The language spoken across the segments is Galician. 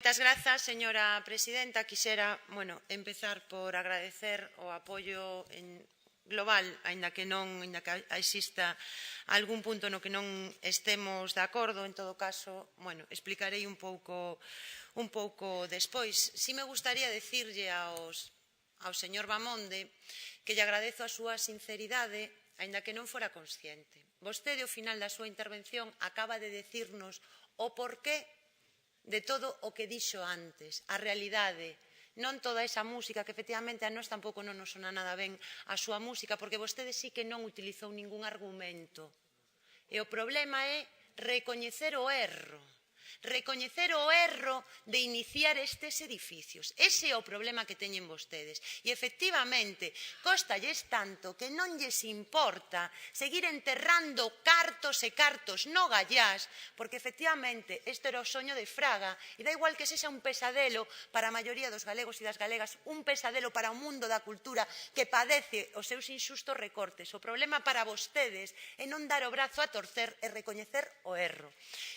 Moitas grazas, señora presidenta. Quixera, empezar por agradecer o apoio global, aínda que exista algún punto no que non estemos de acordo. En todo caso, explicarei un pouco despois. Si me gustaría dicirlle ao señor Bamonde que lle agradezo a súa sinceridade, aínda que non fora consciente. Vostede, ao final da súa intervención, acaba de dicirnos o porqué de todo o que dixo antes, a realidade, non toda esa música, que efectivamente a nós tampouco non nos sona nada ben a súa música, porque vostede sí que non utilizou ningún argumento. E o problema é recoñecer o erro de iniciar estes edificios. Ese é o problema que teñen vostedes. E, efectivamente, cóstalles tanto que non lles importa seguir enterrando cartos e cartos no Gallás, porque, efectivamente, este era o soño de Fraga, e dá igual que sexa un pesadelo para a maioría dos galegos e das galegas, un pesadelo para o mundo da cultura que padece os seus inxustos recortes. O problema para vostedes é non dar o brazo a torcer e recoñecer o erro.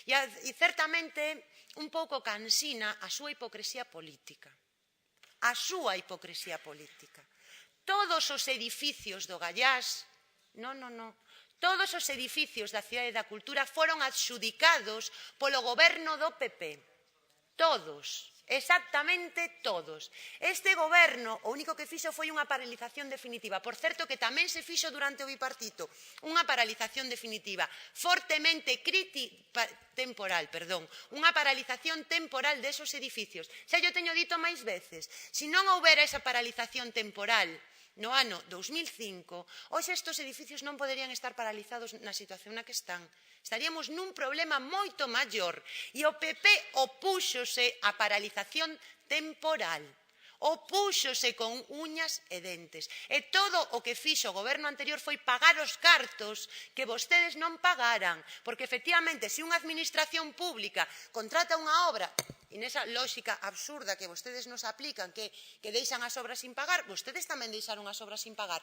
E, certamente, un pouco cansina a súa hipocresía política. A súa hipocresía política. Todos os edificios do Gallás, todos os edificios da Cidade da Cultura foron adxudicados polo goberno do PP. Todos. Exactamente todos. Este goberno o único que fixo foi unha paralización definitiva. Por certo, que tamén se fixo durante o bipartito. Unha paralización definitiva. Fortemente temporal. Unha paralización temporal desos edificios. Xa yo teño dito máis veces. Se non houbera esa paralización temporal no ano 2005, hoxe estes edificios non poderían estar paralizados na situación na que están. Estaríamos nun problema moito maior. E o PP opúxose á paralización temporal. Opúxose con uñas e dentes. E todo o que fixo o goberno anterior foi pagar os cartos que vostedes non pagaran. Porque, efectivamente, se unha administración pública contrata unha obra, e nesa lógica absurda que vostedes nos aplican, que deixan as obras sin pagar, vostedes tamén deixaron as obras sin pagar,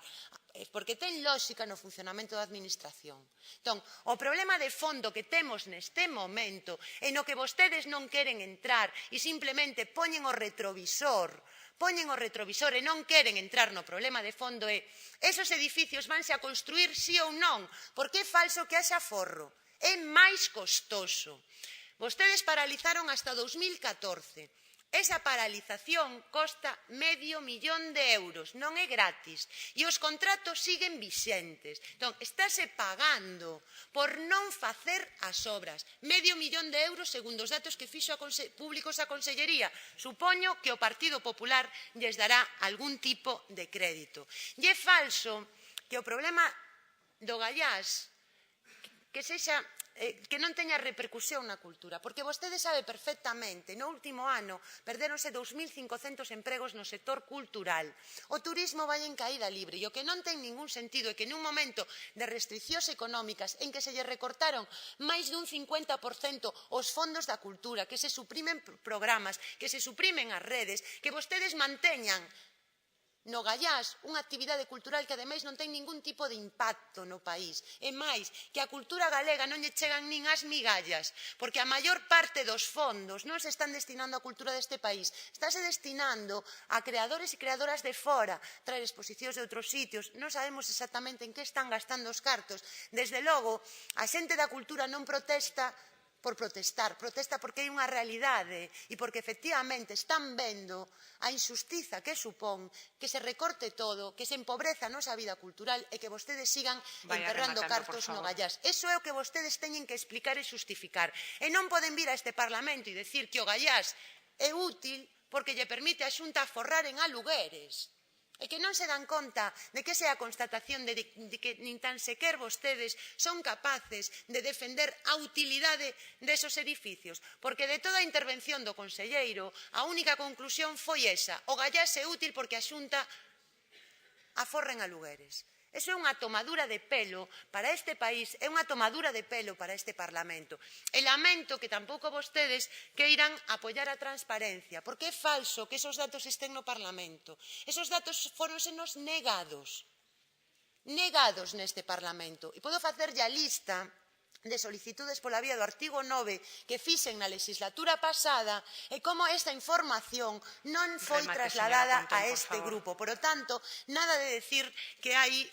porque ten lógica no funcionamento da administración. Entón, o problema de fondo que temos neste momento é no que vostedes non queren entrar e simplemente poñen o retrovisor e non queren entrar no problema de fondo é esos edificios vanse a construir sí ou non, porque é falso que haxa aforro, é máis costoso. Vostedes paralizaron hasta 2014. Esa paralización costa €500.000, non é gratis. E os contratos siguen vixentes. Entón, estáse pagando por non facer as obras. €500.000 segundo os datos que fixo públicos a Consellería. Supoño que o Partido Popular lles dará algún tipo de crédito. E é falso que o problema do Gallás que non teña repercusión na cultura, porque vostede sabe perfectamente, no último ano perdéronse 2.500 empregos no sector cultural. O turismo vai en caída libre e o que non ten ningún sentido é que nun momento de restriccións económicas en que se lle recortaron máis dun 50% os fondos da cultura, que se suprimen programas, que se suprimen as redes, que vostedes manteñan no Gallás unha actividade cultural que ademais non ten ningún tipo de impacto no país. E máis, que a cultura galega non lle chegan nin as migallas, porque a maior parte dos fondos non se están destinando á cultura deste país, estáse destinando a creadores e creadoras de fora, traer exposicións de outros sitios, non sabemos exactamente en que están gastando os cartos. Desde logo, a xente da cultura non protesta por protestar, protesta porque hai unha realidade e porque efectivamente están vendo a injustiza que supón que se recorte todo, que se empobreza a nosa vida cultural e que vostedes sigan enterrando cartos no Gallás. Eso é o que vostedes teñen que explicar e xustificar. E non poden vir a este Parlamento e dicir que o Gallás é útil porque lle permite a Xunta aforrar en alugueres. E que non se dan conta de que esa é a constatación de que nin tan sequer vostedes son capaces de defender a utilidade desos edificios. Porque de toda a intervención do conselleiro, a única conclusión foi esa: o Gallás é útil porque a Xunta aforra en alugueres. Eso é unha tomadura de pelo para este país, é unha tomadura de pelo para este Parlamento. E lamento que tampouco vostedes queiran apoiar a transparencia, porque é falso que esos datos estén no Parlamento. Esos datos fóronsenos negados neste Parlamento. E podo facerlle a lista de solicitudes pola vía do artigo 9 que fixen na legislatura pasada e como esta información non foi trasladada a este grupo. Por lo tanto, nada de decir que hai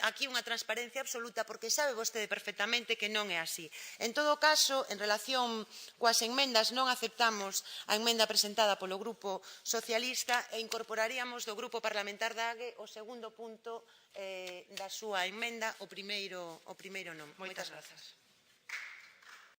aquí unha transparencia absoluta porque sabe vostede perfectamente que non é así. En todo caso, en relación coas enmendas, non aceptamos a enmenda presentada polo Grupo Socialista e incorporaríamos do Grupo Parlamentar da AGE o segundo punto da súa emenda, o primeiro non. Moitas grazas.